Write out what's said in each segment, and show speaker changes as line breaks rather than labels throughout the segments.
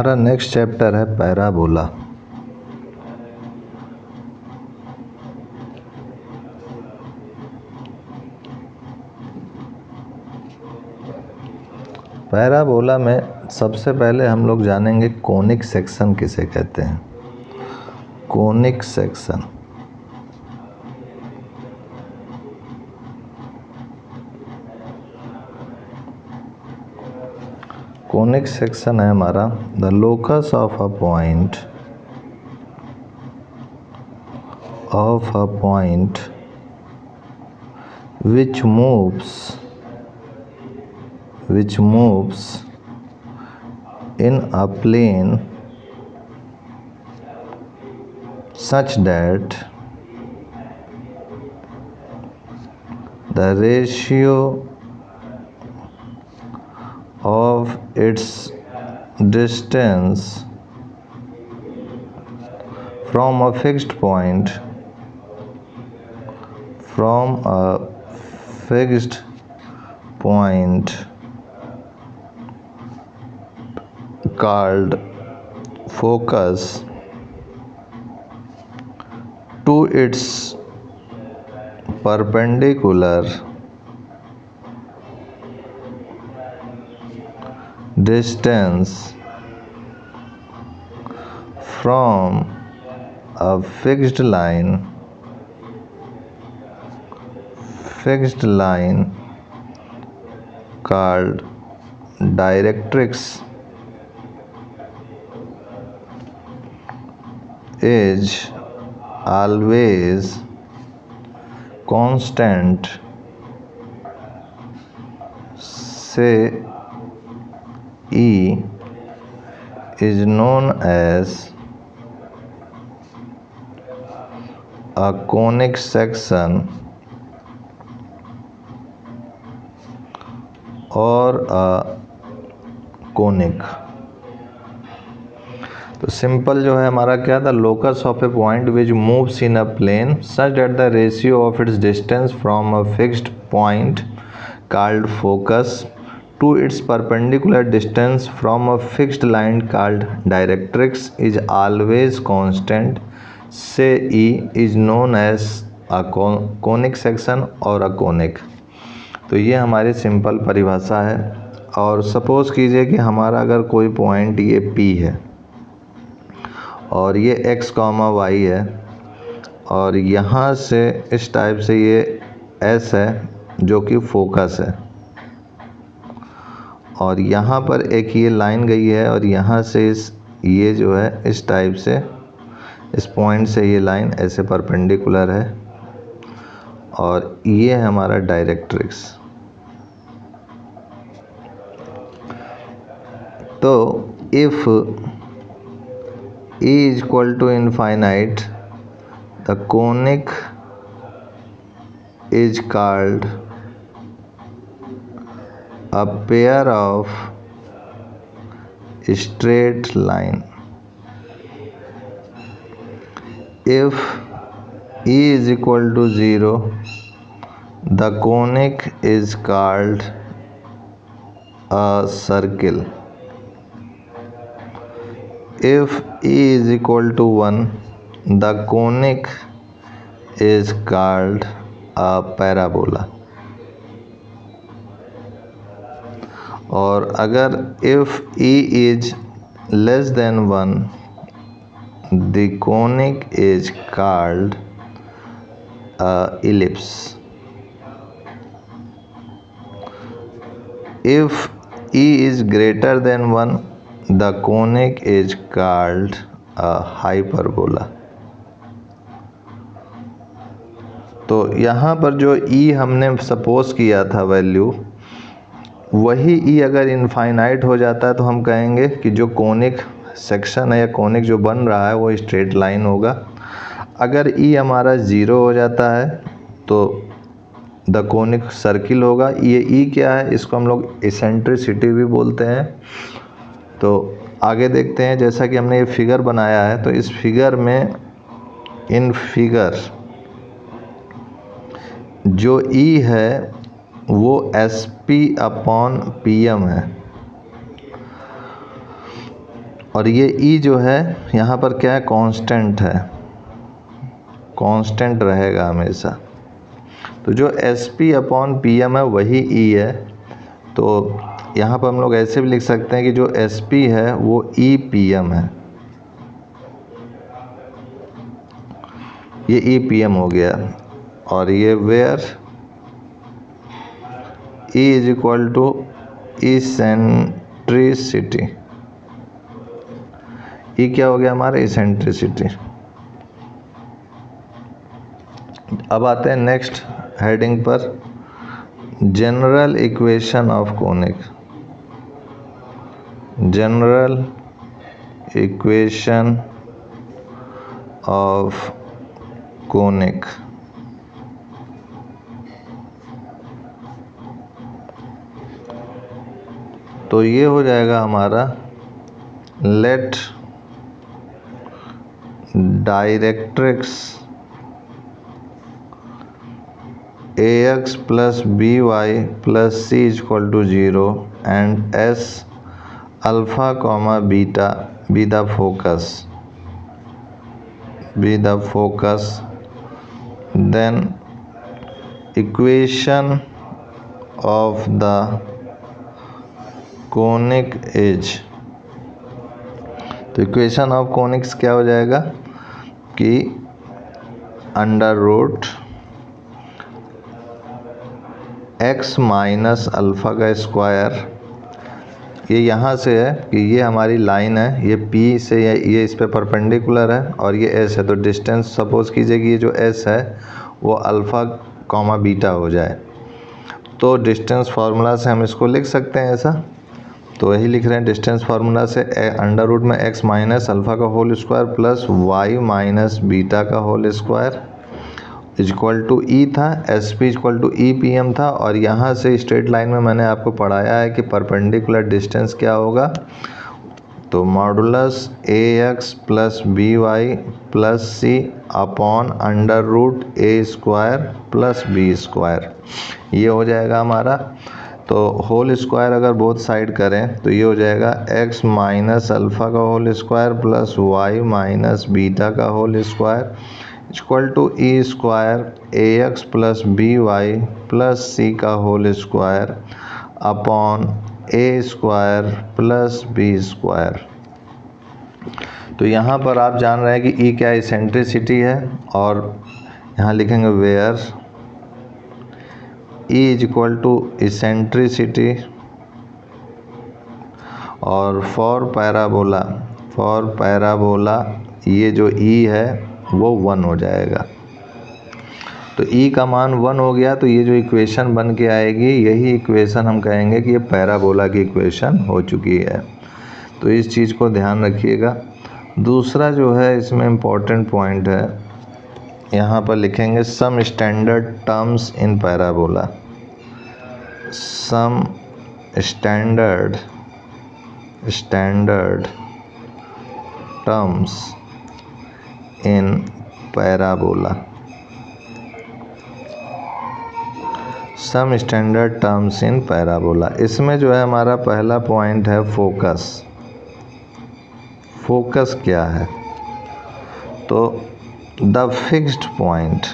हमारा next chapter है parabola. Parabola में सबसे पहले हम लोग जानेंगे कोनिक सेक्शन किसे कहते हैं। कोनिक सेक्शन कोनिक सेक्शन है हमारा the locus of a point which moves in a plane such that the ratio of its distance from a fixed point called focus to its perpendicular distance from a fixed line called directrix is always constant, say E is known as a conic section और conic. तो simple जो है हमारा क्या था, locus of a point which moves in a plane such that the ratio of its distance from a fixed point called focus to its perpendicular distance from a fixed line called directrix is always constant, say e is known as a conic section और a conic. तो ये हमारी simple परिभाषा है। और suppose कीजिए कि हमारा अगर कोई पॉइंट ये P है और ये x, y है और यहाँ से इस टाइप से ये S है जो कि फोकस है, और यहाँ पर एक ये लाइन गई है और यहाँ से ये जो है इस टाइप से इस पॉइंट से ये लाइन ऐसे परपेंडिकुलर है और ये है हमारा डायरेक्ट्रिक्स। तो if E is equal to infinite, the conic is called a pair of straight line. If E is equal to 0, the conic is called a circle. If E is equal to 1, the conic is called a parabola. और अगर if E is less than 1, the conic is called a ellipse. If E is greater than 1, the conic is called a hyperbola. तो यहाँ पर जो E हमने suppose किया था value, वही E अगर इनफाइनाइट हो जाता है तो हम कहेंगे कि जो कोनिक सेक्शन है या कोनिक जो बन रहा है वो स्ट्रेट लाइन होगा। अगर E हमारा 0 हो जाता है तो द कोनिक सर्किल होगा। ये E क्या है, इसको हम लोग एसेंट्रिसिटी भी बोलते हैं। तो आगे देखते हैं, जैसा कि हमने ये फिगर बनाया है तो इस फिगर में इन फिगर जो E है वो SP/PM है। और ये ई जो है यहाँ पर क्या है, कांस्टेंट है, कांस्टेंट रहेगा हमेशा। तो जो S P upon P M है वही ई है। तो यहाँ पर हम लोग ऐसे भी लिख सकते हैं कि जो एस पी है वो ई पी एम है, ये ई पी एम हो गया। और ये where e is equal to eccentricity, e क्या हो गया हमारा, इसेंट्रिसिटी। अब आते हैं नेक्स्ट हेडिंग पर, general equation of conic. General equation of conic. तो ये हो जाएगा हमारा, let directrix ax plus by plus c is equal to 0 and s alpha comma beta be the focus, then equation of the conic is, तो equation of conics क्या हो जाएगा कि under root x minus alpha का square, ये यहाँ से है कि ये हमारी लाइन है, ये P से ये इस पे परपेंडिकुलर है और ये S है। तो डिस्टेंस सपोज कीजिए कि ये जो S है वो अल्फ़ा कॉमा बीटा हो जाए, तो डिस्टेंस फार्मूला से हम इसको लिख सकते हैं ऐसा। तो वही लिख रहे हैं, डिस्टेंस फार्मूला से अंडर रूट में x माइनस अल्फ़ा का whole square plus y minus beta का whole square equal to e था, S P equal to e P M था। और यहाँ से स्ट्रेट लाइन में मैंने आपको पढ़ाया है कि परपेंडिकुलर डिस्टेंस क्या होगा, तो modulus a x plus b y plus c upon under root a square plus b square, ये हो जाएगा हमारा। तो होल स्क्वायर अगर बोथ साइड करें तो ये हो जाएगा x माइनस अल्फ़ा का whole square plus y minus beta का whole square equal to e square a x plus b y plus c का whole square upon a square plus b square. तो यहाँ पर आप जान रहे हैं कि ई क्या इसेंट्रिसिटी है, और यहाँ लिखेंगे where e is equal to eccentricity, और फॉर पैराबोला ये जो ई है वो 1 हो जाएगा। तो ई का मान 1 हो गया, तो ये जो इक्वेशन बन के आएगी यही इक्वेशन हम कहेंगे कि ये पैराबोला की इक्वेशन हो चुकी है। तो इस चीज़ को ध्यान रखिएगा। दूसरा जो है इसमें इम्पॉर्टेंट पॉइंट है, यहाँ पर लिखेंगे some standard terms in parabola, some standard terms in parabola, some standard terms in parabola. इसमें जो है हमारा पहला पॉइंट है फोकस। फोकस क्या है, तो द फिक्स्ड पॉइंट,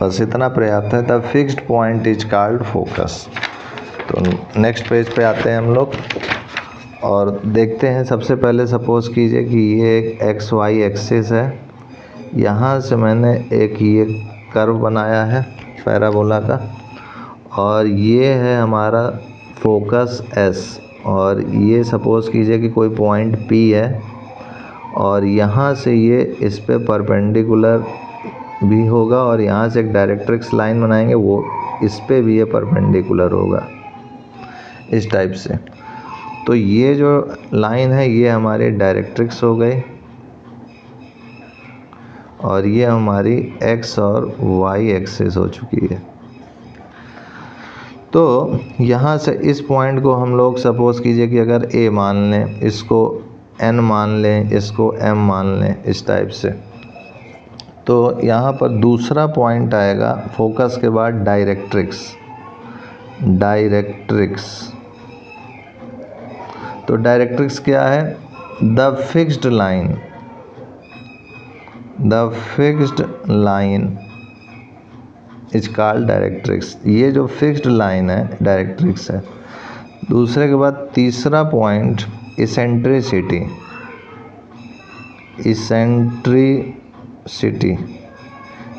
बस इतना पर्याप्त है। The fixed point is called focus. तो नेक्स्ट पेज पे आते हैं हम लोग और देखते हैं। सबसे पहले सपोज़ कीजिए कि ये एक एक्स वाई एक्सिस है, यहाँ से मैंने एक ये कर्व बनाया है पैराबोला का, और ये है हमारा फोकस एस, और ये सपोज़ कीजिए कि कोई पॉइंट पी है, और यहाँ से ये इस पे परपेंडिकुलर भी होगा, और यहाँ से एक डायरेक्ट्रिक्स लाइन बनाएंगे, वो इस पे भी ये परपेंडिकुलर होगा इस टाइप से। तो ये जो लाइन है ये हमारे डायरेक्ट्रिक्स हो गए, और ये हमारी एक्स और वाई एक्सिस हो चुकी है। तो यहाँ से इस पॉइंट को हम लोग सपोज़ कीजिए कि अगर ए मान लें, इसको एन मान लें, इसको एम मान लें, इस टाइप से। तो यहाँ पर दूसरा पॉइंट आएगा फोकस के बाद डायरेक्ट्रिक्स। डायरेक्ट्रिक्स। तो डायरेक्ट्रिक्स क्या है? The fixed line, the fixed line is called directrix. ये जो फिक्स्ड लाइन है डायरेक्ट्रिक्स है। दूसरे के बाद तीसरा पॉइंट इसेंट्रिसिटी, इसेंट्रिसिटी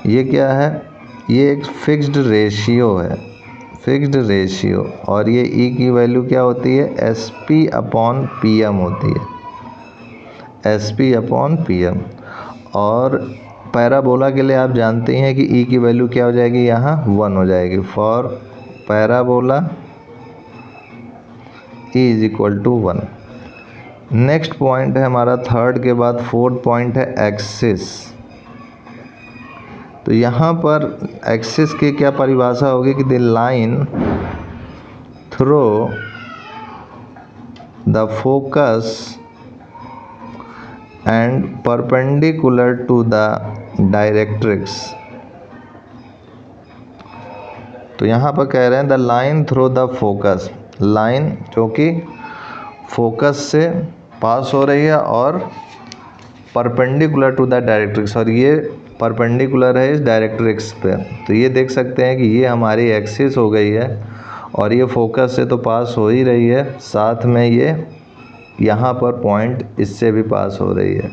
ये क्या है? ये एक फिक्स्ड रेशियो है, फिक्स्ड रेशियो, और ये ई की वैल्यू क्या होती है? S P upon P M होती है, S P upon P M. और पैराबोला के लिए आप जानते हैं कि ई की वैल्यू क्या हो जाएगी? यहाँ 1 हो जाएगी। For parabola e is equal to 1। Next point है हमारा थर्ड के बाद फोर्थ पॉइंट है एक्सिस। तो यहाँ पर एक्सिस की क्या परिभाषा होगी कि the line through the focus and perpendicular to the directrix. तो यहाँ पर कह रहे हैं the line through the focus, line जो कि फोकस से पास हो रही है और परपेंडिकुलर टू द डायरेक्ट्रिक्स, और ये परपेंडिकुलर है इस डायरेक्ट्रिक्स पे। तो ये देख सकते हैं कि ये हमारी एक्सिस हो गई है और ये फोकस से तो पास हो ही रही है, साथ में ये यहाँ पर पॉइंट इससे भी पास हो रही है।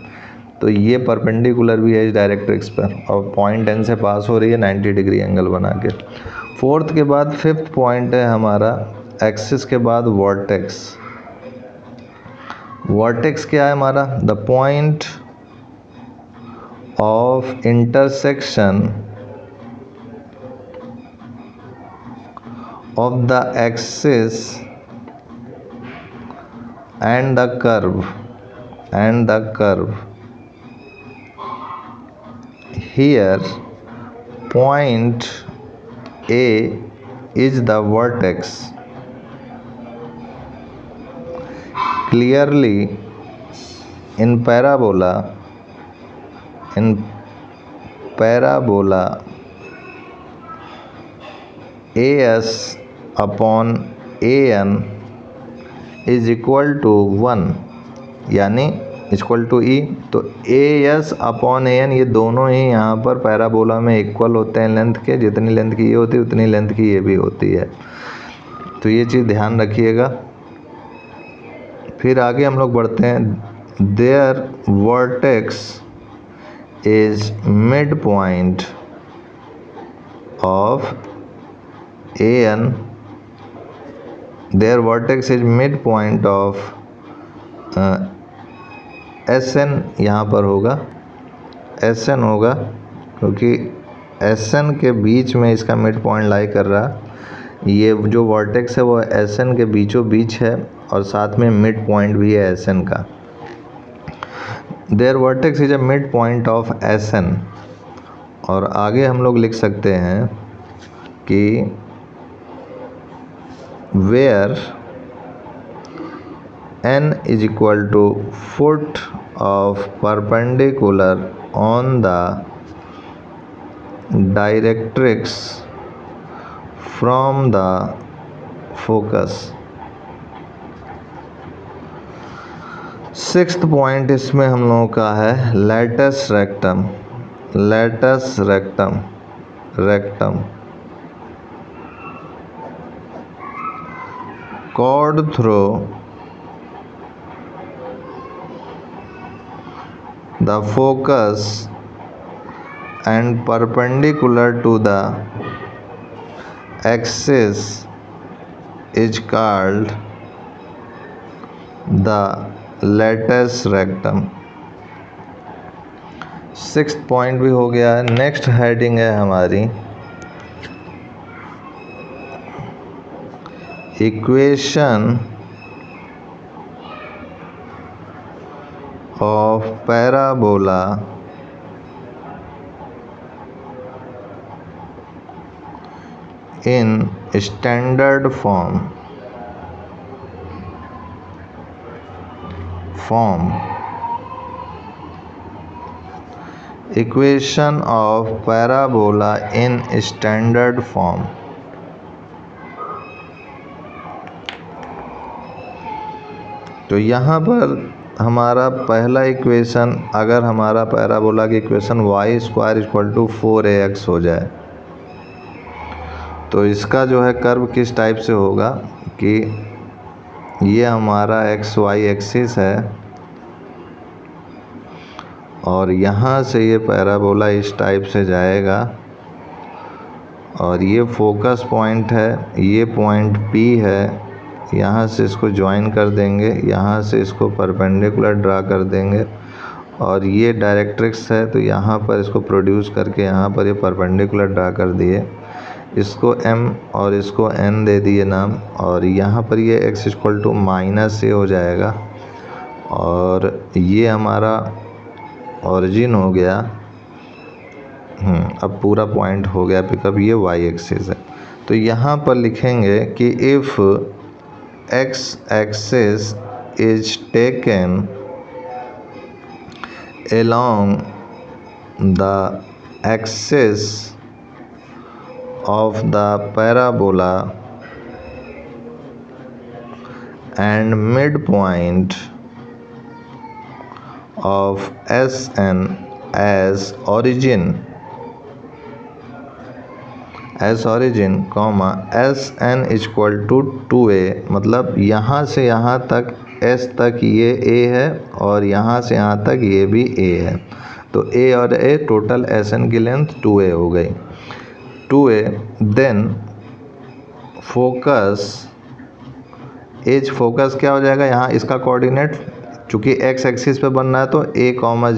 तो ये परपेंडिकुलर भी है इस डायरेक्ट्रिक्स पर और पॉइंट एन से पास हो रही है 90 डिग्री एंगल बना के। फोर्थ के बाद फिफ्थ पॉइंट है हमारा एक्सिस के बाद वर्टेक्स। वर्टेक्स क्या है हमारा? The point of intersection of the axis and the curve. Here point A is the vertex. Clearly in parabola AS upon AN is equal to 1, यानी इक्वल टू ई। तो A S upon A N ये दोनों ही यहाँ पर parabola में equal होते हैं length के। जितनी लेंथ की ये होती है उतनी लेंथ की ये भी होती है। तो ये चीज़ ध्यान रखिएगा। फिर आगे हम लोग बढ़ते हैं। Their vertex is mid point of A N, their vertex is midpoint of SN। यहाँ पर होगा SN होगा क्योंकि SN के बीच में इसका मिड पॉइंट लाई कर रहा। ये जो वर्टेक्स है वो SN के बीचों बीच है और साथ में मिड पॉइंट भी है SN का। Their vertex is a mid point of SN। और आगे हम लोग लिख सकते हैं कि where n is equal to foot of perpendicular on the directrix from the focus। Sixth point इसमें हम लोगों का है latus rectum. Latus rectum, rectum chord through the focus and perpendicular to the axis is called the latus rectum। Sixth point भी हो गया है। Next heading है हमारी equation of parabola in standard form। Equation of parabola in standard form। तो यहाँ पर हमारा पहला इक्वेशन, अगर हमारा पैराबोला की equation y square equal to 4ax हो जाए, तो इसका जो है कर्व किस टाइप से होगा कि ये हमारा एक्स वाई एक्सिस है और यहाँ से ये पैराबोला इस टाइप से जाएगा और ये फोकस पॉइंट है, ये पॉइंट P है, यहाँ से इसको ज्वाइन कर देंगे, यहाँ से इसको परपेंडिकुलर ड्रा कर देंगे और ये डायरेक्ट्रिक्स है तो यहाँ पर इसको प्रोड्यूस करके यहाँ पर ये परपेंडिकुलर ड्रा कर दिए, इसको M और इसको N दे दिए नाम, और यहाँ पर ये x इक्वल टू -a हो जाएगा और ये हमारा ओरिजिन हो गया। अब पूरा पॉइंट हो गया पिकअप, ये y एक्सिस है। तो यहाँ पर लिखेंगे कि if x axis is taken along the axis of the parabola and midpoint of Sn as origin, comma Sn equal to 2a, मतलब यहाँ से यहाँ तक S तक ये a है और यहाँ से यहाँ तक ये भी a है, तो a और a टोटल Sn की लेंथ 2a हो गई। 2a then focus as, focus क्या हो जाएगा यहाँ इसका कोऑर्डिनेट, चूँकि x एक्सिस पे बनना है तो a,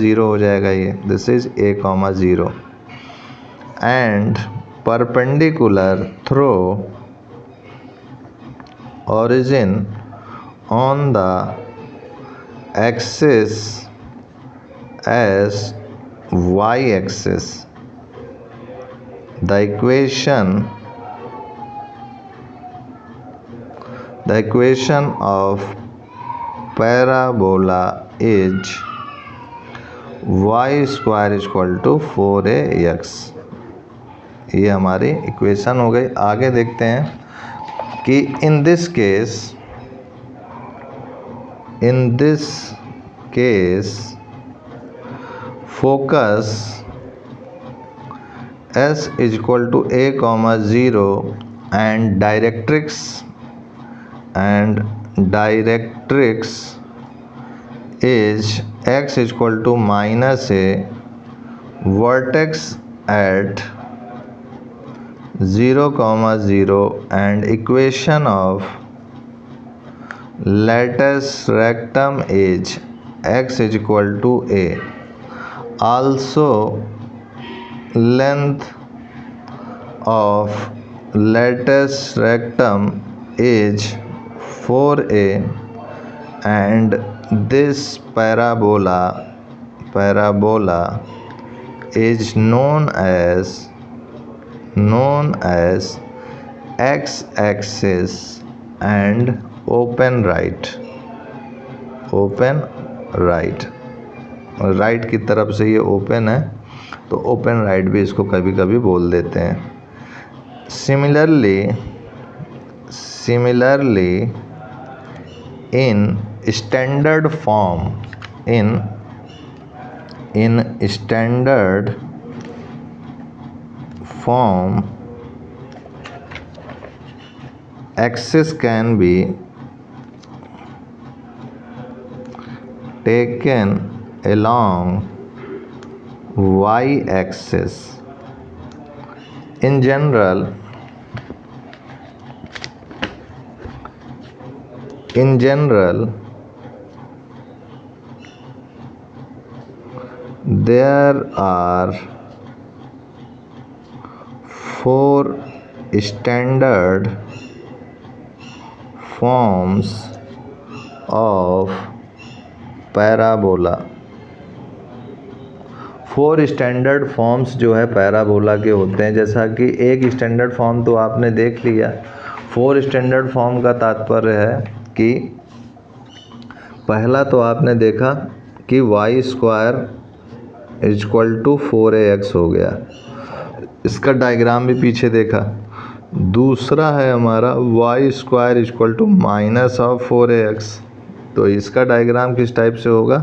0 हो जाएगा, ये this is a, 0 and perpendicular through origin on the axis as y axis. The equation of parabola is y square equal to 4ax। ये हमारी इक्वेशन हो गई। आगे देखते हैं कि in this case focus S equal to a, 0 and directrix is x equal to -a, vertex at 0, 0 and equation of lattice rectum is x is equal to a. Also length of lattice rectum is 4a and this parabola is known as x-axis and open right की तरफ से ये open है तो open right भी इसको कभी कभी बोल देते हैं। Similarly in standard form axis can be taken along y axis. In general there are 4 standard forms of parabola. 4 standard forms जो है पैराबोला के होते हैं, जैसा कि एक स्टैंडर्ड फॉर्म तो आपने देख लिया। 4 स्टैंडर्ड फॉर्म का तात्पर्य है कि पहला तो आपने देखा कि y square equal to 4ax हो गया, इसका डायग्राम भी पीछे देखा। दूसरा है हमारा y square equal to -4ax, तो इसका डायग्राम किस टाइप से होगा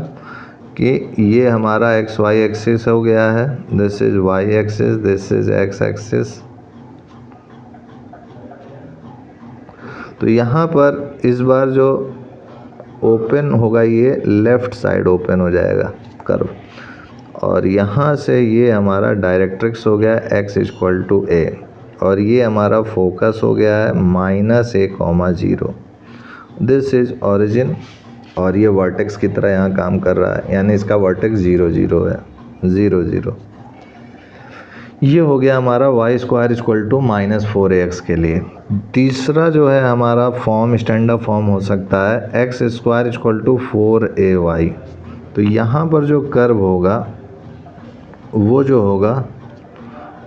कि ये हमारा एक्स वाई एक्सिस हो गया है, this is y axis, this is x axis. तो यहाँ पर इस बार जो ओपन होगा ये लेफ़्ट साइड ओपन हो जाएगा कर्व, और यहाँ से ये हमारा डायरेक्ट्रिक्स हो गया x इक्वल टू a, और ये हमारा फोकस हो गया है -a,0। दिस इज ओरिजिन, और ये वर्टेक्स की तरह यहाँ काम कर रहा है, यानी इसका वर्टेक्स 0 0 है, 0 0। ये हो गया हमारा y square equal to -4ax के लिए। तीसरा जो है हमारा फॉर्म स्टैंडर्ड फॉर्म हो सकता है x square equal to 4ay। तो यहाँ पर जो कर्व होगा वो जो होगा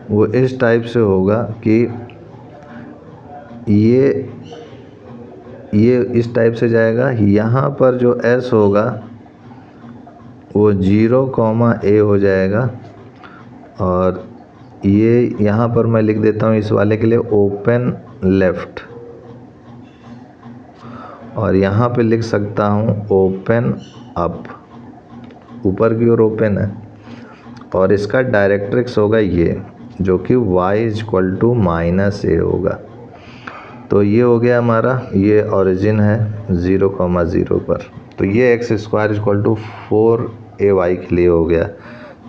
वो इस टाइप से होगा कि ये इस टाइप से जाएगा। यहाँ पर जो s होगा वो 0, a हो जाएगा, और ये यहाँ पर मैं लिख देता हूँ इस वाले के लिए ओपन लेफ़्ट, और यहाँ पे लिख सकता हूँ ओपन अप, ऊपर की ओर ओपन है, और इसका डायरेक्ट्रिक्स होगा ये जो कि y इक्वल टू -a होगा। तो ये हो गया हमारा, ये ओरिजिन है 0, 0 पर, तो ये x square equal to 4ay के लिए हो गया।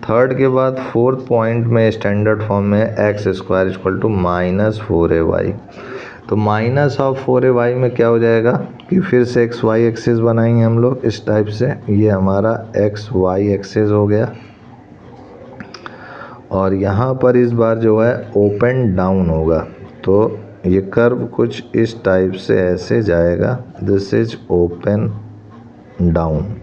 थर्ड के बाद फोर्थ पॉइंट में स्टैंडर्ड फॉर्म में x square equal to -4ay। तो -4ay में क्या हो जाएगा कि फिर से एक्स वाई एक्सिस बनाएंगे हम लोग इस टाइप से, ये हमारा एक्स वाई एक्सिस हो गया, और यहाँ पर इस बार जो है ओपन डाउन होगा, तो ये कर्व कुछ इस टाइप से ऐसे जाएगा, दिस इज ओपन डाउन।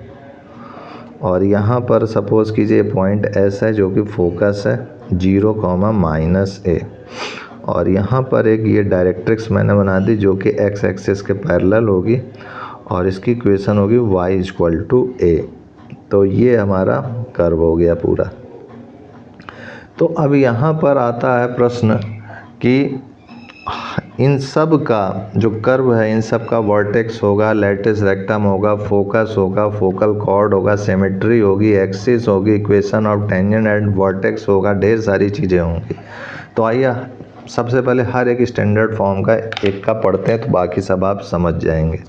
और यहाँ पर सपोज कीजिए पॉइंट एस है जो कि फोकस है 0, -a, और यहाँ पर एक ये डायरेक्ट्रिक्स मैंने बना दी जो कि एक्स एक्सिस के पैरेलल होगी, और इसकी इक्वेशन होगी y इक्वल टू a। तो ये हमारा कर्व हो गया पूरा। तो अब यहाँ पर आता है प्रश्न कि इन सब का जो कर्व है इन सब का वर्टेक्स होगा, लैटिस रेक्टम होगा, फोकस होगा, फोकल कॉर्ड होगा, सिमेट्री होगी, एक्सिस होगी, equation of tangent and vertex होगा, ढेर सारी चीज़ें होंगी। तो आइए सबसे पहले हर एक स्टैंडर्ड फॉर्म का एक का पढ़ते हैं, तो बाकी सब आप समझ जाएंगे।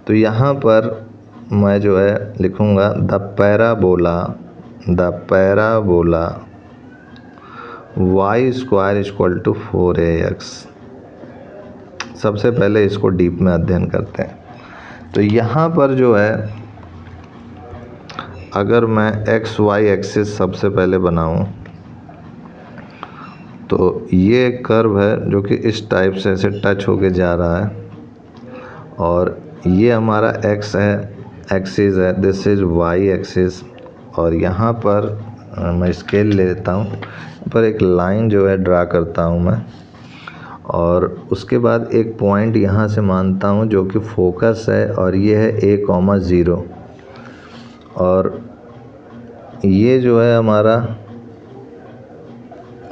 तो यहाँ पर मैं जो है लिखूँगा the parabola y square equal to 4ax। सबसे पहले इसको डीप में अध्ययन करते हैं। तो यहाँ पर जो है अगर मैं एक्स वाई एक्सिस सबसे पहले बनाऊँ तो ये कर्व है जो कि इस टाइप से ऐसे टच होके जा रहा है, और ये हमारा एक्स है एक्सिस है, दिस इज वाई एक्सिस, और यहाँ पर मैं स्केल ले लेता हूँ, पर एक लाइन जो है ड्रा करता हूँ मैं, और उसके बाद एक पॉइंट यहाँ से मानता हूँ जो कि फोकस है, और ये है a,0, और ये जो है हमारा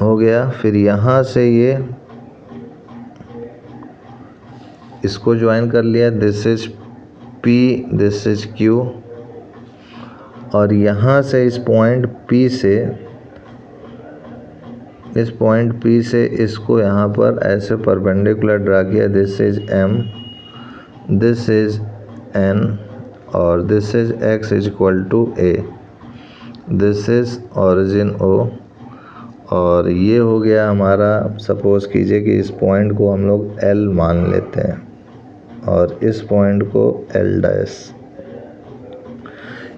हो गया। फिर यहाँ से ये इसको ज्वाइन कर लिया, this is P, this is Q, और यहाँ से इस पॉइंट P से इसको यहाँ पर ऐसे परपेंडिकुलर ड्रा किया, this is M, this is N, और this is X equal to A, this is origin O, और ये हो गया हमारा, सपोज कीजिए कि इस पॉइंट को हम लोग L मान लेते हैं और इस पॉइंट को L'।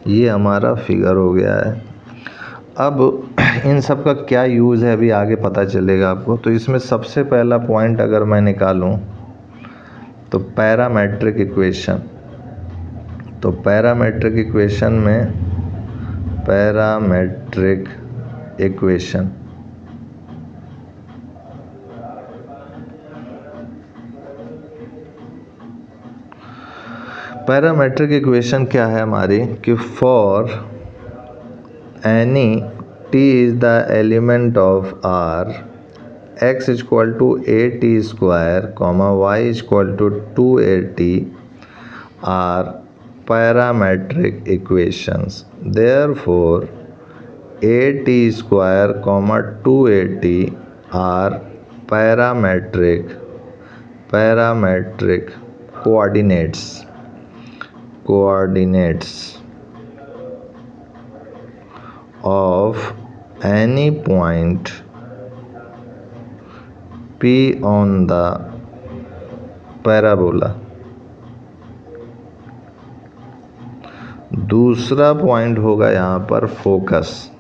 ये हमारा फिगर हो गया है। अब इन सब का क्या यूज़ है अभी आगे पता चलेगा आपको। तो इसमें सबसे पहला पॉइंट अगर मैं निकालूं तो पैरामेट्रिक इक्वेशन। तो पैरामेट्रिक इक्वेशन में पैरामेट्रिक इक्वेशन क्या है हमारी कि for any t is the element of R, x equal to at square, y equal to 2at are parametric equations. Therefore, at square comma 2at are parametric coordinates of any point P on the parabola. दूसरा point होगा यहाँ पर focus.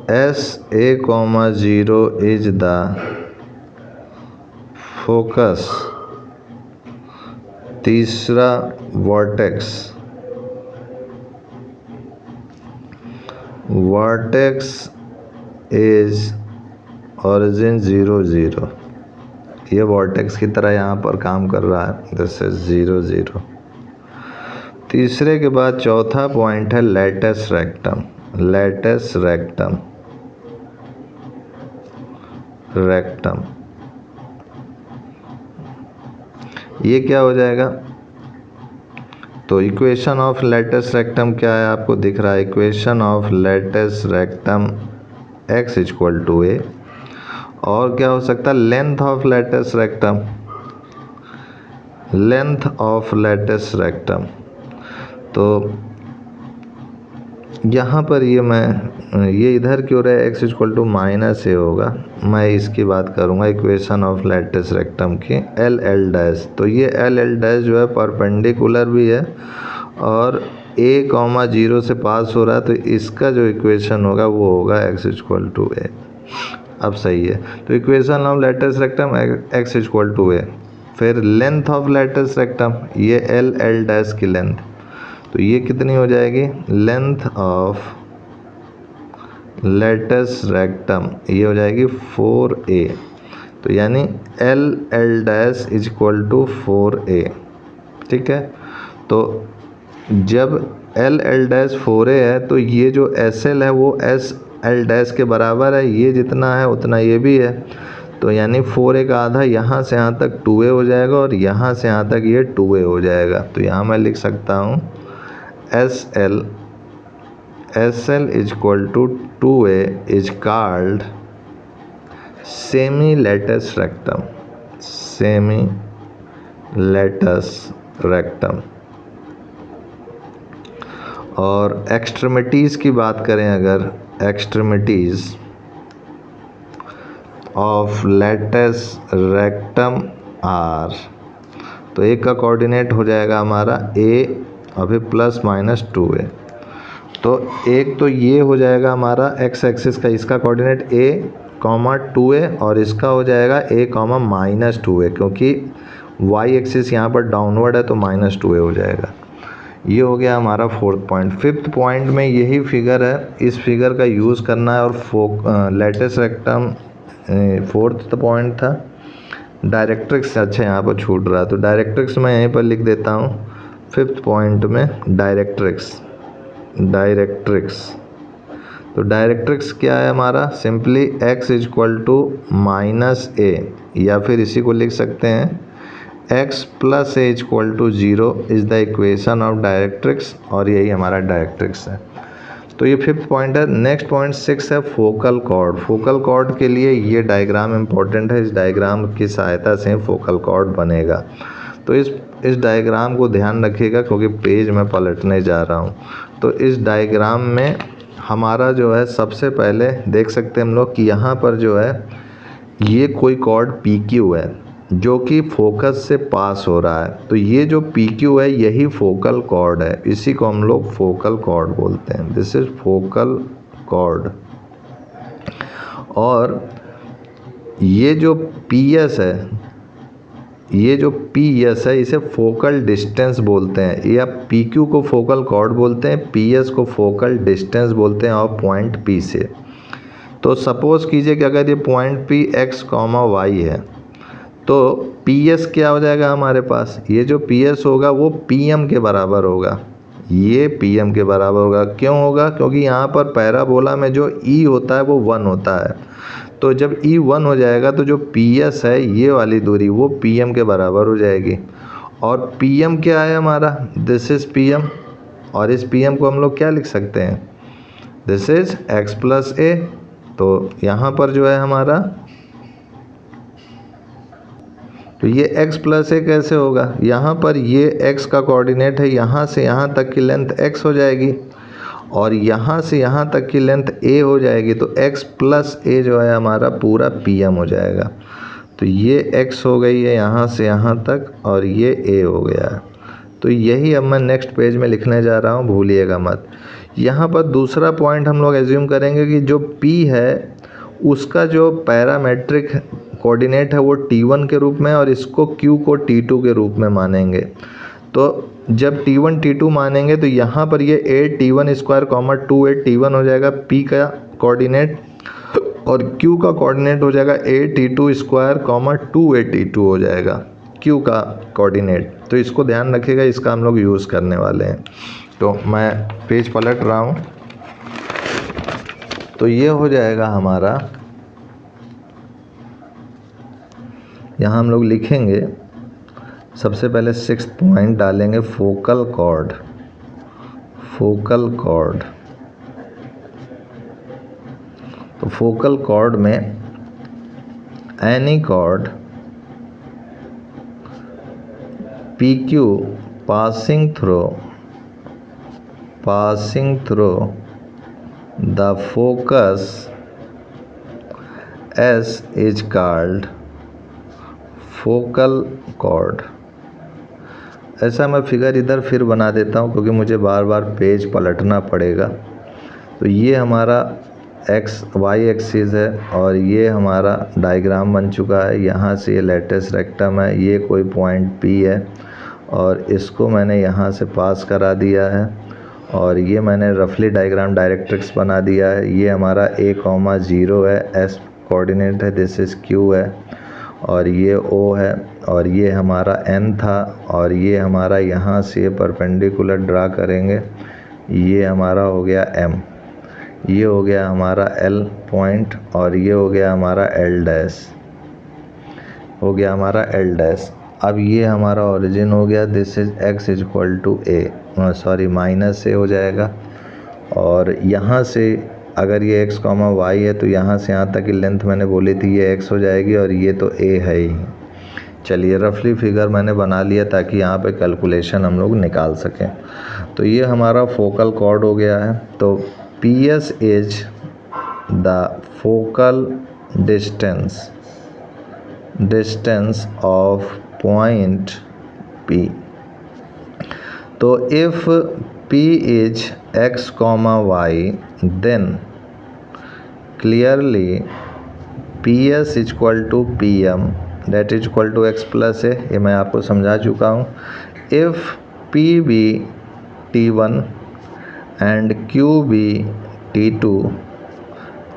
SA,0 is the focus. तीसरा vertex is origin 0 0. ये vertex की तरह यहाँ पर काम कर रहा है. This is 0 0. तीसरे के बाद चौथा पॉइंट है लेटस रेक्टम. ये क्या हो जाएगा? तो इक्वेशन ऑफ लेटस रेक्टम क्या है आपको दिख रहा है. Equation of latus rectum x equal to a. और क्या हो सकता है? Length of latus rectum. तो यहाँ पर ये इधर क्यों रहे? x इक्वल टू -a होगा. मैं इसकी बात करूँगा इक्वेशन ऑफ लेटस रेक्टम की. LL dash. तो ये LL डैश जो है परपेंडिकुलर भी है और a,0 से पास हो रहा है. तो इसका जो इक्वेशन होगा वो होगा x इक्वल टू a. अब सही है. तो equation of latus rectum x equal to a. फिर लेंथ ऑफ लेटस रेक्टम ये LL डैश की लेंथ. तो ये कितनी हो जाएगी? लेंथ ऑफ लेटस रेक्टम ये हो जाएगी 4a. तो यानी LL dash is equal to 4a. ठीक है. तो जब LL डैश 4a है तो ये जो SL है वो SL डैश के बराबर है. ये जितना है उतना ये भी है. तो यानी 4a का आधा यहाँ से यहाँ तक 2a हो जाएगा और यहाँ से यहाँ तक ये 2a हो जाएगा. तो यहाँ मैं लिख सकता हूँ SL is equal to 2a is called semi-latus rectum. और एक्सट्रीमिटीज़ की बात करें अगर, extremities of latus rectum are. तो एक का कोऑर्डिनेट हो जाएगा हमारा a और फिर ±2a. तो एक तो ये हो जाएगा हमारा x एक्सिस का, इसका कोऑर्डिनेट a, 2a और इसका हो जाएगा a, -2a क्योंकि y एक्सिस यहाँ पर डाउनवर्ड है तो -2a हो जाएगा. ये हो गया हमारा फोर्थ पॉइंट. फिफ्थ पॉइंट में यही फिगर है. इस फिगर का यूज़ करना है. और लेटस रेक्टम फोर्थ पॉइंट था. डायरेक्ट्रिक्स अच्छा यहाँ पर छूट रहा है तो डायरेक्ट्रिक्स मैं यहीं पर लिख देता हूँ. फिफ्थ पॉइंट में डायरेक्ट्रिक्स. तो डायरेक्ट्रिक्स क्या है हमारा? Simply x equal to -a या फिर इसी को लिख सकते हैं x + a equal to 0 is the equation of directrix. और यही हमारा डायरेक्ट्रिक्स है. तो ये फिफ्थ पॉइंट है. नेक्स्ट पॉइंट 6 है फोकल कॉर्ड. फोकल कॉर्ड के लिए ये डायग्राम इम्पोर्टेंट है. इस डायग्राम की सहायता से फोकल कॉर्ड बनेगा. तो इस डायग्राम को ध्यान रखिएगा क्योंकि पेज में पलटने जा रहा हूँ. तो इस डायग्राम में हमारा जो है सबसे पहले देख सकते हैं हम लोग कि यहाँ पर जो है ये कोई कॉर्ड PQ है जो कि फोकस से पास हो रहा है. तो ये जो PQ है यही फोकल कॉर्ड है. इसी को हम लोग फोकल कॉर्ड बोलते हैं. This is focal cord. और ये जो PS है इसे फोकल डिस्टेंस बोलते हैं. या PQ को फोकल कॉर्ड बोलते हैं, PS को फोकल डिस्टेंस बोलते हैं और पॉइंट P से. तो सपोज़ कीजिए कि अगर ये पॉइंट P x, y है तो PS क्या हो जाएगा हमारे पास? ये जो PS होगा वो PM के बराबर होगा. ये PM के बराबर होगा. क्यों होगा? क्योंकि यहाँ पर पैराबोला में जो E होता है वो 1 होता है. तो जब ई 1 हो जाएगा तो जो पी एस है ये वाली दूरी वो पी एम के बराबर हो जाएगी। और पी एम क्या है हमारा, दिस इज़ पी एम, और इस पी एम को हम लोग क्या लिख सकते हैं, दिस इज़ एक्स प्लस ए। तो यहाँ पर जो है हमारा, तो ये x प्लस ए कैसे होगा, यहाँ पर ये x का कोऑर्डिनेट है, यहाँ से यहाँ तक की लेंथ x हो जाएगी और यहाँ से यहाँ तक की लेंथ a हो जाएगी। तो x प्लस ए जो है हमारा पूरा pm हो जाएगा। तो ये x हो गई है यहाँ से यहाँ तक और ये a हो गया है। तो यही अब मैं नेक्स्ट पेज में लिखने जा रहा हूँ, भूलिएगा मत। यहाँ पर दूसरा पॉइंट हम लोग एज्यूम करेंगे कि जो p है उसका जो पैरामेट्रिक कोऑर्डिनेट है वो t1 के रूप में और इसको q को t2 के रूप में मानेंगे। तो जब t1 t2 मानेंगे तो यहाँ पर ये 8t1 स्क्वायर कॉमा 2 8t1 हो जाएगा p का कोऑर्डिनेट और q का कोऑर्डिनेट हो जाएगा 8t2 स्क्वायर कॉमा 2 8t2 हो जाएगा q का कोऑर्डिनेट। तो इसको ध्यान रखिएगा, इसका हम लोग यूज़ करने वाले हैं। तो मैं पेज पलट रहा हूँ। तो ये हो जाएगा हमारा, यहाँ हम लोग लिखेंगे सबसे पहले 6th पॉइंट डालेंगे, फोकल कॉर्ड। फोकल कॉर्ड, तो फोकल कॉर्ड में any chord P Q passing through the focus S is called focal chord. ऐसा मैं फिगर इधर फिर बना देता हूँ क्योंकि मुझे बार बार पेज पलटना पड़ेगा। तो ये हमारा एक्स वाई एक्सिस है और ये हमारा डायग्राम बन चुका है। यहाँ से ये लेटेस रेक्टम है, ये कोई पॉइंट पी है और इसको मैंने यहाँ से पास करा दिया है और ये मैंने रफली डायग्राम डायरेक्ट्रिक्स बना दिया है। ये हमारा a,0 है, एस कोऑर्डिनेट है, दिस इज़ q है और ये O है और ये हमारा N था और ये हमारा यहाँ से परपेंडिकुलर ड्रा करेंगे, ये हमारा हो गया M, ये हो गया हमारा L पॉइंट और ये हो गया हमारा L डैश, हो गया हमारा L डैश। अब ये हमारा ओरिजिन हो गया, this is x is equal to a, sorry minus a हो जाएगा और यहाँ से अगर ये x कॉमा y है तो यहाँ से यहाँ तक की लेंथ मैंने बोली थी ये x हो जाएगी और ये तो a है ही। चलिए रफली फिगर मैंने बना लिया ताकि यहाँ पे कैलकुलेशन हम लोग निकाल सकें। तो ये हमारा फोकल कॉर्ड हो गया है। तो PS is the focal distance of point P। तो if P is x comma y then clearly PS is equal to PM that is equal to x plus a। ये मैं आपको समझा चुका हूँ। if P be T1 and Q be T2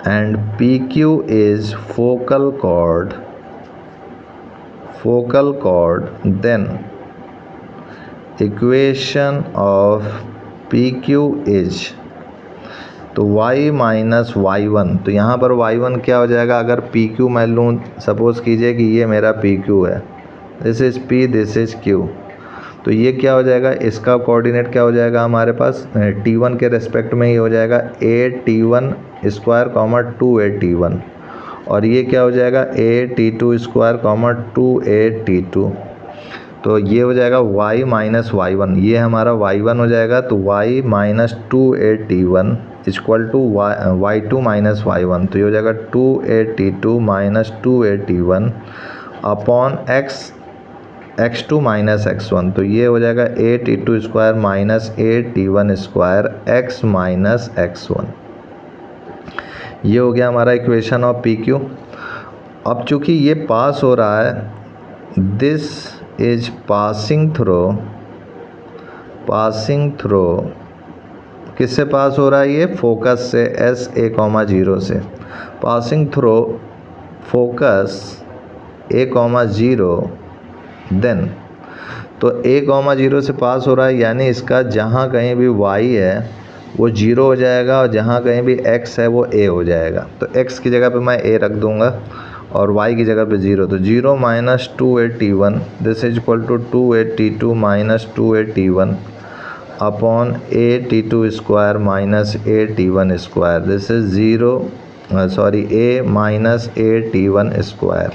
and PQ is focal chord then equation of PQ is, तो y minus y1, तो यहाँ पर y1 क्या हो जाएगा, अगर PQ मैं लूँ, सपोज़ कीजिए कि ये मेरा PQ है, this is P, this is Q, तो ये क्या हो जाएगा, इसका कोऑर्डिनेट क्या हो जाएगा हमारे पास T1 के रेस्पेक्ट में ही हो जाएगा 8T1 स्क्वायर कॉमा 2 और ये क्या हो जाएगा 8T2 स्क्वायर कॉमा 2 तो ये हो जाएगा y माइनस y1, ये हमारा y1 हो जाएगा। तो y minus 2 equal to y2 minus y1, तो ये हो जाएगा 2 minus 2 upon x2 minus x1, तो ये हो जाएगा 8 square minus 8 square x minus x1। ये हो गया हमारा इक्वेशन ऑफ PQ। अब चूँकि ये पास हो रहा है, दिस इज पासिंग थ्रो किससे पास हो रहा है, ये फोकस से SA,0 से passing throw focus A,0 then, तो A,0 से पास हो रहा है, यानी इसका जहाँ कहीं भी y है वो 0 हो जाएगा और जहाँ कहीं भी x है वो a हो जाएगा। तो x की जगह पे मैं a रख दूँगा और y की जगह पे 0, तो 0 minus 2a_t1 this is equal to 2a_t2 minus 2a_t1 upon a_t2 square minus a_t1 square, this is a minus a_t1 square.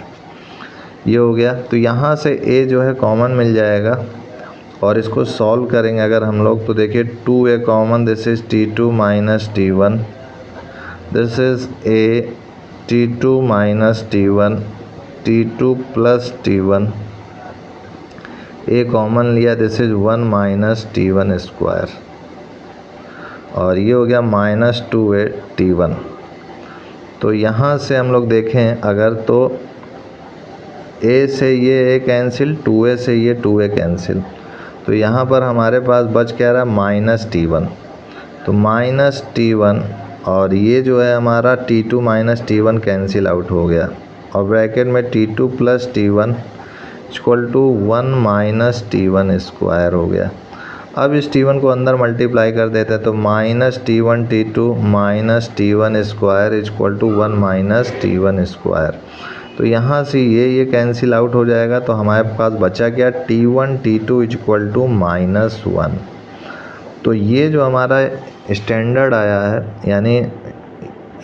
ये हो गया। तो यहाँ से a जो है कॉमन मिल जाएगा और इसको सॉल्व करेंगे अगर हम लोग तो देखिए 2a common, this is t2 minus t1, this is a t2 minus t1 t2 plus t1, a common लिया, this is 1 minus t1 square और ये हो गया माइनस 2a_t1। तो यहाँ से हम लोग देखें अगर तो a से ये a कैंसिल, 2a से ये 2a कैंसिल, तो यहाँ पर हमारे पास बच क्या रहा माइनस t1, तो माइनस t1 और ये जो है हमारा t2 minus t1 cancel out हो गया और ब्रैकेट में t2 plus t1 equal to 1 minus t1 square हो गया। अब इस t1 को अंदर मल्टीप्लाई कर देते हैं तो minus t1 t2 minus t1 square equal to 1 minus t1 square. तो यहाँ से ये कैंसिल आउट हो जाएगा तो हमारे पास बचा क्या t1 t2 equal to minus 1। तो ये जो हमारा स्टैंडर्ड आया है, यानी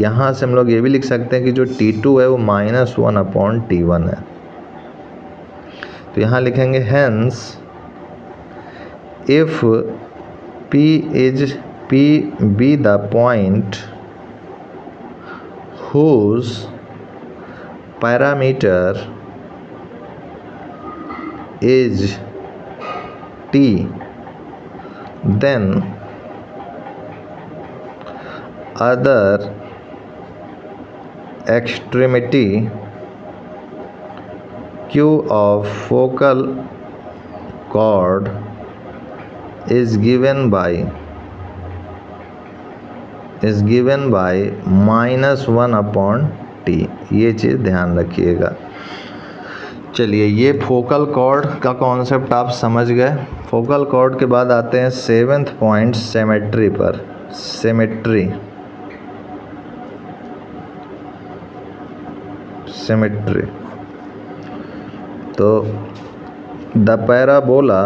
यहाँ से हम लोग ये भी लिख सकते हैं कि जो t2 है वो माइनस 1 अपॉन t1 है। तो यहाँ लिखेंगे hence if p be the point whose parameter is t, then other extremity q of focal chord is given by minus 1 upon T. ये चीज़ ध्यान रखिएगा। चलिए, ये फोकल कॉर्ड का कॉन्सेप्ट आप समझ गए। फोकल कॉर्ड के बाद आते हैं 7th पॉइंट सिमेट्री पर। सिमेट्री तो the parabola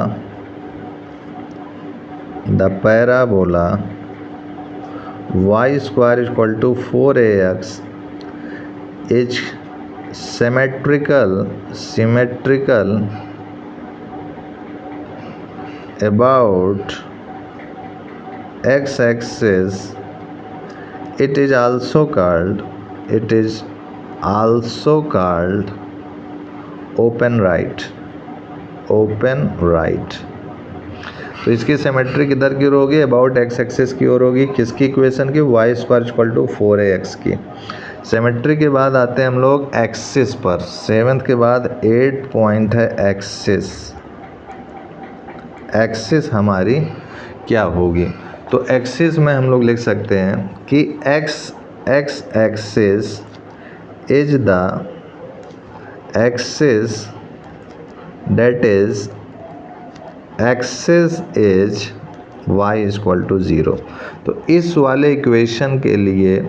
y square equal to 4ax is symmetrical about x-axis. It is also called open right. तो इसकी सिमेट्री किधर की ओर होगी, अबाउट एक्स एक्सिस की ओर होगी। किसकी इक्वेशन की, Y square equal to 4ax की। सिमेट्री के बाद आते हैं हम लोग एक्सिस पर। 7th के बाद 8 पॉइंट है एक्सिस। एक्सिस हमारी क्या होगी, तो एक्सिस में हम लोग लिख सकते हैं कि x axis is the axis that is axis is y equal to 0। तो इस वाले इक्वेशन के लिए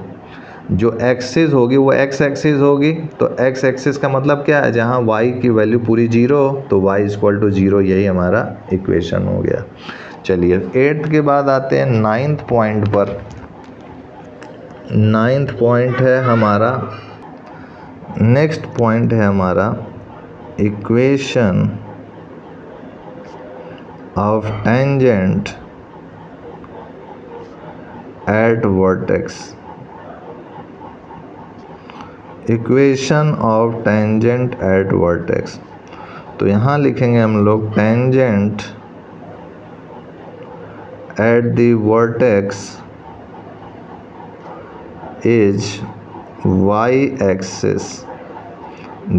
जो एक्सिस होगी वो x एक्सिस होगी। तो x एक्सिस का मतलब क्या है, जहाँ y की वैल्यू पूरी 0 हो तो y इक्वल टू 0, यही हमारा इक्वेशन हो गया। चलिए, 8th के बाद आते हैं 9th पॉइंट पर। 9th पॉइंट है हमारा, नेक्स्ट पॉइंट है हमारा equation of tangent at vertex। Equation of tangent at vertex, तो यहाँ लिखेंगे हम लोग tangent at the vertex is y axis,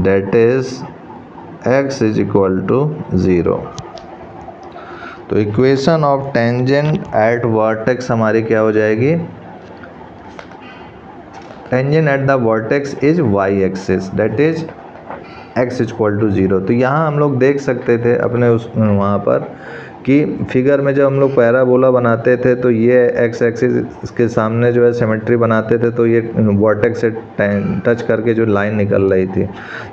that is x is equal to 0। तो equation of tangent at vertex हमारी क्या हो जाएगी, tangent at the vertex is y axis, that is x equal to 0। तो यहाँ हम लोग देख सकते थे अपने उस वहाँ पर कि फिगर में जब हम लोग पैराबोला बनाते थे तो ये एक्स एक्सिस के सामने जो है सिमेट्री बनाते थे, तो ये वर्टेक्स से टच करके जो लाइन निकल रही थी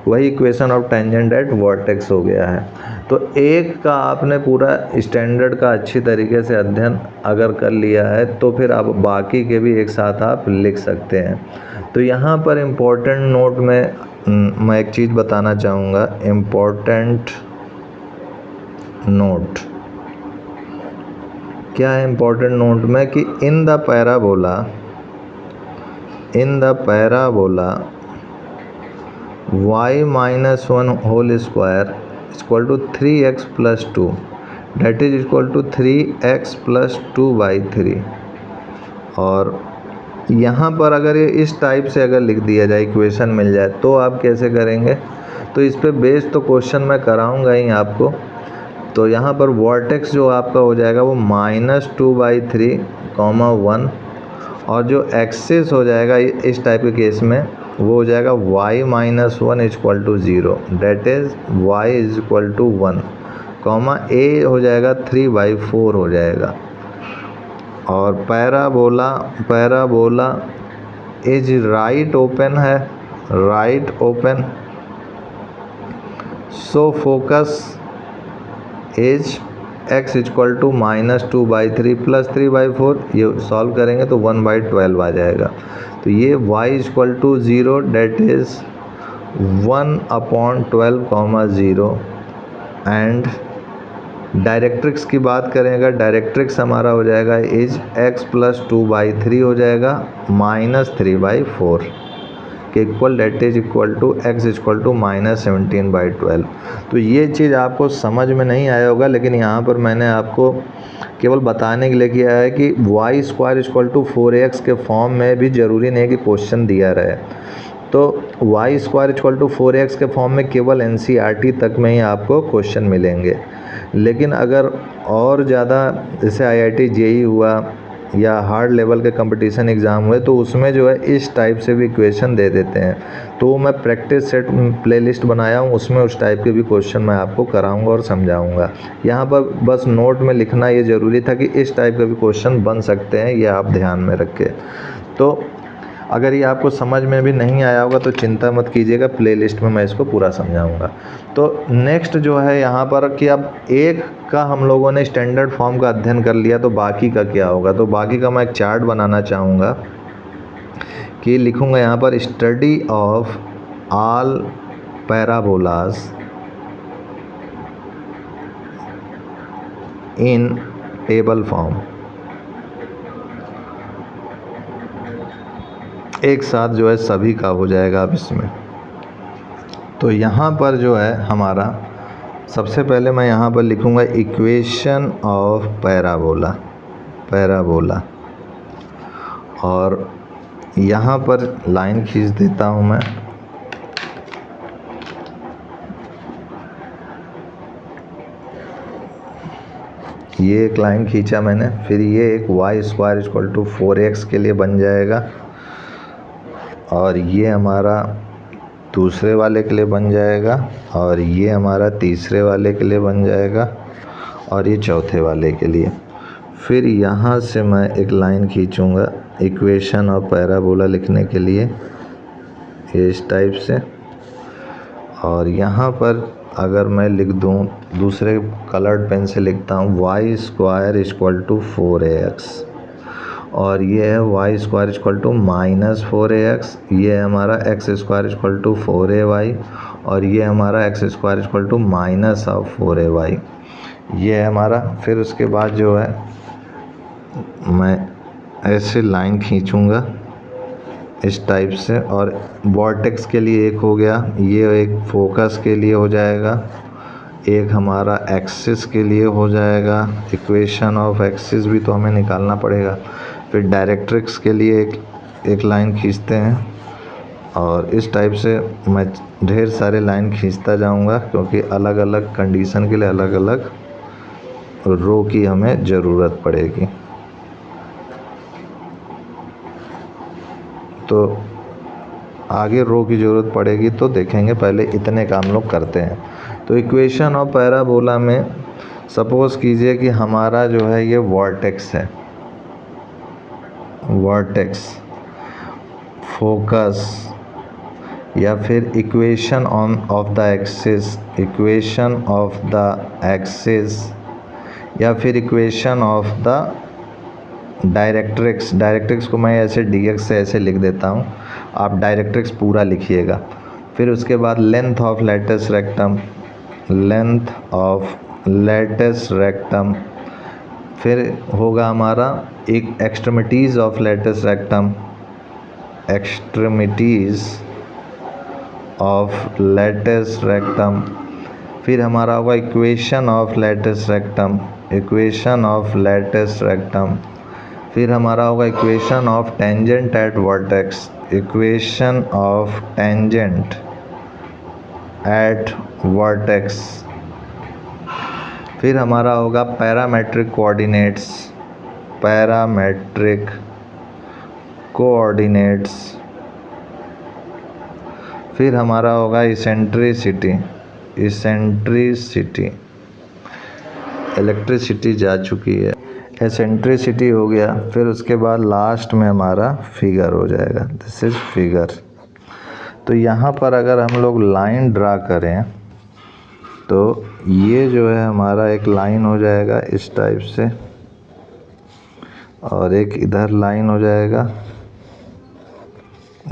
वही equation of tangent at vertex हो गया है। तो एक का आपने पूरा स्टैंडर्ड का अच्छी तरीके से अध्ययन अगर कर लिया है तो फिर आप बाकी के भी एक साथ आप लिख सकते हैं। तो यहाँ पर इम्पोर्टेंट नोट में मैं एक चीज़ बताना चाहूँगा, इम्पोर्टेंट नोट क्या है इम्पोर्टेंट नोट में कि in the parabola y minus 1 whole square equal to 3x plus 2 that is equal to 3x plus 2/3। और यहाँ पर अगर ये इस टाइप से अगर लिख दिया जाए, इक्वेशन मिल जाए, तो आप कैसे करेंगे? तो इस पे बेस तो क्वेश्चन मैं कराऊंगा ही आपको। तो यहाँ पर वर्टेक्स जो आपका हो जाएगा वो -2/3, 1, और जो एक्सिस हो जाएगा इस टाइप के केस में वो हो जाएगा y minus 1 equal to 0, that is y is equal to 1, a हो जाएगा 3/4 हो जाएगा। और पैराबोला इज राइट ओपन है, right open, so focus is x equal to -2/3 plus 3/4, ये सॉल्व करेंगे तो 1/12 आ जाएगा। तो ये y equal to 0, that is 1/12, 0। And directrix की बात करें अगर, डायरेक्ट्रिक्स हमारा हो जाएगा इज x प्लस 2/3 हो जाएगा -3/4 के equal, that is equal to x equal to -17/12। तो ये चीज़ आपको समझ में नहीं आया होगा, लेकिन यहाँ पर मैंने आपको केवल बताने के लिए किया है कि y square equal to 4ax के फॉर्म में भी ज़रूरी नहीं कि क्वेश्चन दिया रहे। तो y square equal to 4ax के फॉर्म में केवल NCERT तक में ही आपको क्वेश्चन मिलेंगे। लेकिन अगर और ज़्यादा जैसे IIT JEE हुआ या हार्ड लेवल के कंपटीशन एग्ज़ाम हुए तो उसमें जो है इस टाइप से भी इक्वेशन दे देते हैं। तो मैं प्रैक्टिस सेट प्लेलिस्ट बनाया हूँ, उसमें उस टाइप के भी क्वेश्चन मैं आपको कराऊंगा और समझाऊंगा। यहाँ पर बस नोट में लिखना ये ज़रूरी था कि इस टाइप के भी क्वेश्चन बन सकते हैं, ये आप ध्यान में रखें। तो अगर ये आपको समझ में भी नहीं आया होगा तो चिंता मत कीजिएगा, प्लेलिस्ट में मैं इसको पूरा समझाऊंगा। तो नेक्स्ट जो है यहाँ पर कि अब एक का हम लोगों ने स्टैंडर्ड फॉर्म का अध्ययन कर लिया, तो बाकी का क्या होगा? तो बाकी का मैं एक चार्ट बनाना चाहूँगा कि लिखूँगा यहाँ पर study of all parabolas in table form. एक साथ जो है सभी का हो जाएगा अब इसमें। तो यहाँ पर जो है हमारा सबसे पहले मैं यहाँ पर लिखूँगा इक्वेशन ऑफ पैराबोला, और यहाँ पर लाइन खींच देता हूँ मैं। ये एक लाइन खींचा मैंने, फिर ये एक y square equal to 4x के लिए बन जाएगा, और ये हमारा दूसरे वाले के लिए बन जाएगा, और ये हमारा तीसरे वाले के लिए बन जाएगा, और ये चौथे वाले के लिए। फिर यहाँ से मैं एक लाइन खींचूँगा इक्वेशन ऑफ पैराबोला लिखने के लिए इस टाइप से, और यहाँ पर अगर मैं लिख दूँ दूसरे कलर्ड पेन से लिखता हूँ y square equal to 4ax, और ये है y square equal to -4ax, ये है हमारा x square equal to 4ay, और ये हमारा x square equal to -4ay, ये है हमारा। फिर उसके बाद जो है मैं ऐसे लाइन खींचूँगा इस टाइप से, और वर्टेक्स के लिए एक हो गया, ये एक फोकस के लिए हो जाएगा, एक हमारा एक्सिस के लिए हो जाएगा, इक्वेशन ऑफ एक्सिस भी तो हमें निकालना पड़ेगा। फिर डायरेक्ट्रिक्स के लिए एक लाइन खींचते हैं, और इस टाइप से मैं ढेर सारे लाइन खींचता जाऊंगा, क्योंकि अलग अलग कंडीशन के लिए अलग अलग रो की हमें ज़रूरत पड़ेगी। तो आगे रो की ज़रूरत पड़ेगी तो देखेंगे, पहले इतने काम लोग करते हैं। तो इक्वेशन ऑफ पैराबोला में सपोज़ कीजिए कि हमारा जो है ये वर्टेक्स है, वर्टेक्स, फोकस या फिर equation of the axis, equation of the axis या फिर equation of the directrix. Directrix को मैं ऐसे dx से ऐसे लिख देता हूँ, आप डायरेक्ट्रिक्स पूरा लिखिएगा। फिर उसके बाद length of lattice rectum, length of lattice rectum, फिर होगा हमारा एक extremities of lattice rectum, extremities of lattice rectum, फिर हमारा होगा equation of lattice rectum, equation of lattice rectum, फिर हमारा होगा equation of tangent at vertex, equation of tangent at vertex, फिर हमारा होगा पैरामेट्रिक कोऑर्डिनेट्स, पैरामेट्रिक कोऑर्डिनेट्स, फिर हमारा होगा इसेंट्रिसिटी, इसेंट्रिसिटी, इलेक्ट्रिसिटी जा चुकी है, एसेंट्रिसिटी हो गया। फिर उसके बाद लास्ट में हमारा फिगर हो जाएगा, दिस इज फिगर। तो यहाँ पर अगर हम लोग लाइन ड्रा करें तो ये जो है हमारा एक लाइन हो जाएगा इस टाइप से, और एक इधर लाइन हो जाएगा,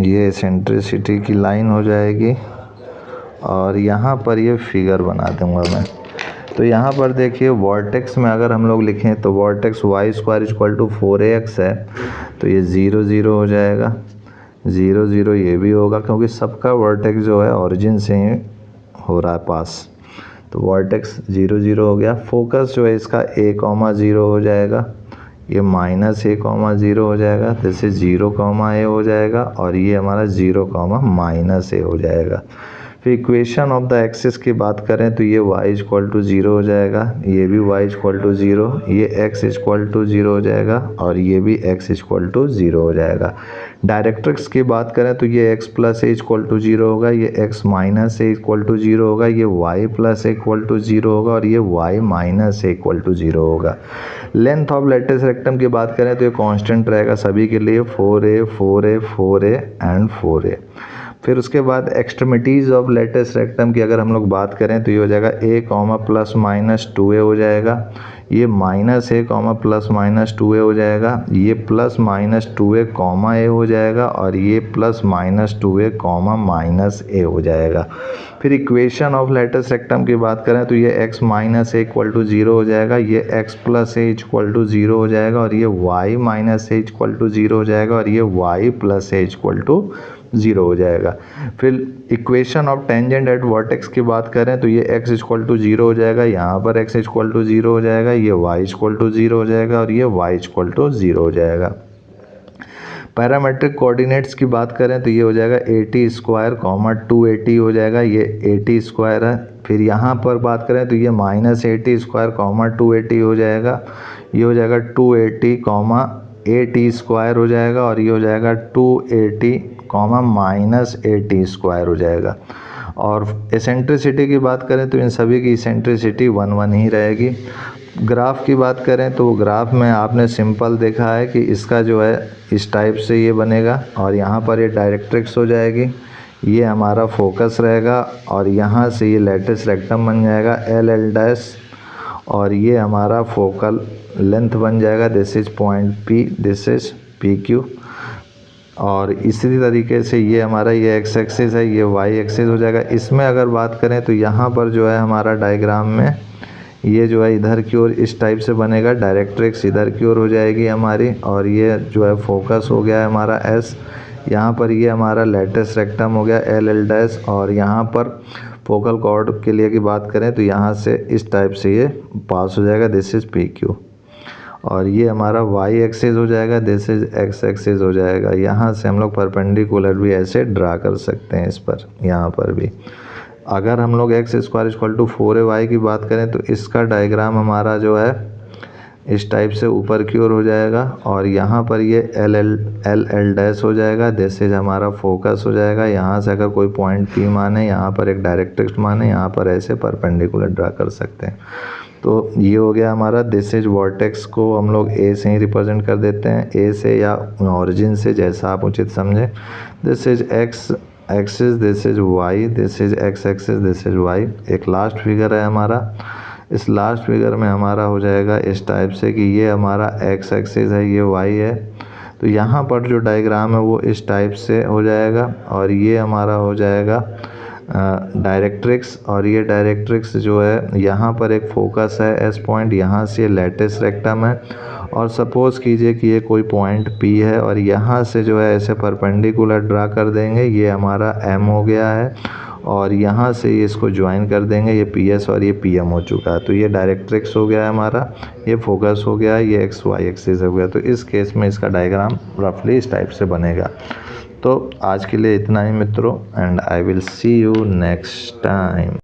ये एसेंट्रिसिटी की लाइन हो जाएगी, और यहाँ पर ये फिगर बना दूंगा मैं। तो यहाँ पर देखिए वर्टेक्स में अगर हम लोग लिखें तो vertex y square equal to 4ax है, तो ये 0 0 हो जाएगा, 0 0 ये भी होगा, क्योंकि सबका वर्टेक्स जो है ओरिजिन से ही हो रहा है पास। तो वर्टेक्स 0 0 हो गया। फोकस जो है इसका a,0 हो जाएगा, ये -a,0 हो जाएगा, जैसे 0,a हो जाएगा, और ये हमारा 0,-a हो जाएगा। फिर इक्वेशन ऑफ द एक्सिस की बात करें तो ये y इक्वल टू 0 हो जाएगा, ये भी y इक्वल टू 0, ये x इक्वल टू 0 हो जाएगा, और ये भी x इक्वल टू 0 हो जाएगा। डायरेक्ट्रिक्स की बात करें तो ये x plus a equal to 0 होगा, ये x minus a equal to 0 होगा, ये y plus a equal to 0 होगा, और ये y minus a equal to 0 होगा। लेंथ ऑफ लैटिस रेक्टम की बात करें तो ये कांस्टेंट रहेगा सभी के लिए, 4a 4a 4a and 4a। फिर उसके बाद एक्सट्रीमिटीज़ ऑफ लैटिस रेक्टम की अगर हम लोग बात करें तो ये हो जाएगा a, ±2a हो जाएगा, ये -a, ±2a हो जाएगा, ये +-2a, a हो जाएगा, और ये +-2a, -a हो जाएगा। फिर इक्वेशन ऑफ लैटिस रेक्टम की बात करें तो ये x - a इक्वल टू 0 हो जाएगा, ये x + a इक्वल टू 0 हो जाएगा, और ये y - a इक्वल टू 0 हो जाएगा, और ये y + a इक्वल टू 0 हो जाएगा। फिर equation of tangent at vertex की बात करें तो ये x इक्वल टू 0 हो जाएगा, यहाँ पर x इक्वल टू 0 हो जाएगा, ये y इक्वल टू 0 हो जाएगा, और ये y इक्वल टू 0 हो जाएगा। पैरामेट्रिक कोऑर्डिनेट्स की बात करें तो ये हो जाएगा 80² 280 हो जाएगा, ये 80² है। फिर यहाँ पर बात करें तो ये -80² 280 हो जाएगा, ये हो जाएगा 280, 8t² हो जाएगा, और ये हो जाएगा 280, -80² हो जाएगा। और एसेंट्रिसिटी की बात करें तो इन सभी की एसेंट्रिसिटी 1 1 ही रहेगी। ग्राफ की बात करें तो ग्राफ में आपने सिंपल देखा है कि इसका जो है इस टाइप से ये बनेगा, और यहाँ पर ये डायरेक्ट्रिक्स हो जाएगी, ये हमारा फोकस रहेगा, और यहाँ से ये लैटिस रेक्टम बन जाएगा L और ये हमारा फोकल लेंथ बन जाएगा, this is point P, this is PQ। और इसी तरीके से ये हमारा ये x एक्सिस है, ये y एक्सिस हो जाएगा। इसमें अगर बात करें तो यहाँ पर जो है हमारा डायग्राम में ये जो है इधर की ओर इस टाइप से बनेगा, डायरेक्ट्रिक्स इधर की ओर हो जाएगी हमारी, और ये जो है फोकस हो गया है हमारा S, यहाँ पर ये हमारा लैटिस रेक्टम हो गया L और यहाँ पर फोकल कॉर्ड के लिए की बात करें तो यहाँ से इस टाइप से ये पास हो जाएगा, दिस इज़ PQ। और ये हमारा y एक्सिस हो जाएगा, दिस इज x एक्सिस हो जाएगा। यहाँ से हम लोग परपेंडिकुलर भी ऐसे ड्रा कर सकते हैं इस पर, यहाँ पर भी। अगर हम लोग x² इक्वल टू 4ay की बात करें तो इसका डायग्राम हमारा जो है इस टाइप से ऊपर की ओर हो जाएगा, और यहाँ पर ये L हो जाएगा, दिस इज हमारा फोकस हो जाएगा। यहाँ से अगर कोई पॉइंट P माने, यहाँ पर एक डायरेक्ट्रिक्स माने, यहाँ पर ऐसे परपेंडिकुलर ड्रा कर सकते हैं। तो ये हो गया हमारा, दिस इज वर्टेक्स को हम लोग ए से ही रिप्रेजेंट कर देते हैं, ए से या ऑरिजिन से, जैसा आप उचित समझें। This is x axis, this is y, this is x axis, this is y. एक लास्ट फिगर है हमारा, इस लास्ट फिगर में हमारा हो जाएगा इस टाइप से कि ये हमारा एक्स एक्सिस है, ये वाई है। तो यहाँ पर जो डायग्राम है वो इस टाइप से हो जाएगा, और ये हमारा हो जाएगा डायरेक्ट्रिक्स। और ये डायरेक्ट्रिक्स जो है, यहाँ पर एक फोकस है एस पॉइंट, यहाँ से लेटिस रेक्टम है, और सपोज़ कीजिए कि ये कोई पॉइंट पी है, और यहाँ से जो है ऐसे परपेंडिकुलर ड्रा कर देंगे, ये हमारा एम हो गया है, और यहाँ से ये इसको ज्वाइन कर देंगे, ये पी एस और ये पी एम हो चुका है। तो ये डायरेक्ट्रिक्स हो गया है हमारा, ये फोकस हो गया, ये एक्स वाई एक्सिस हो गया। तो इस केस में इसका डायग्राम रफली इस टाइप से बनेगा। तो आज के लिए इतना ही मित्रों, and I will see you next time.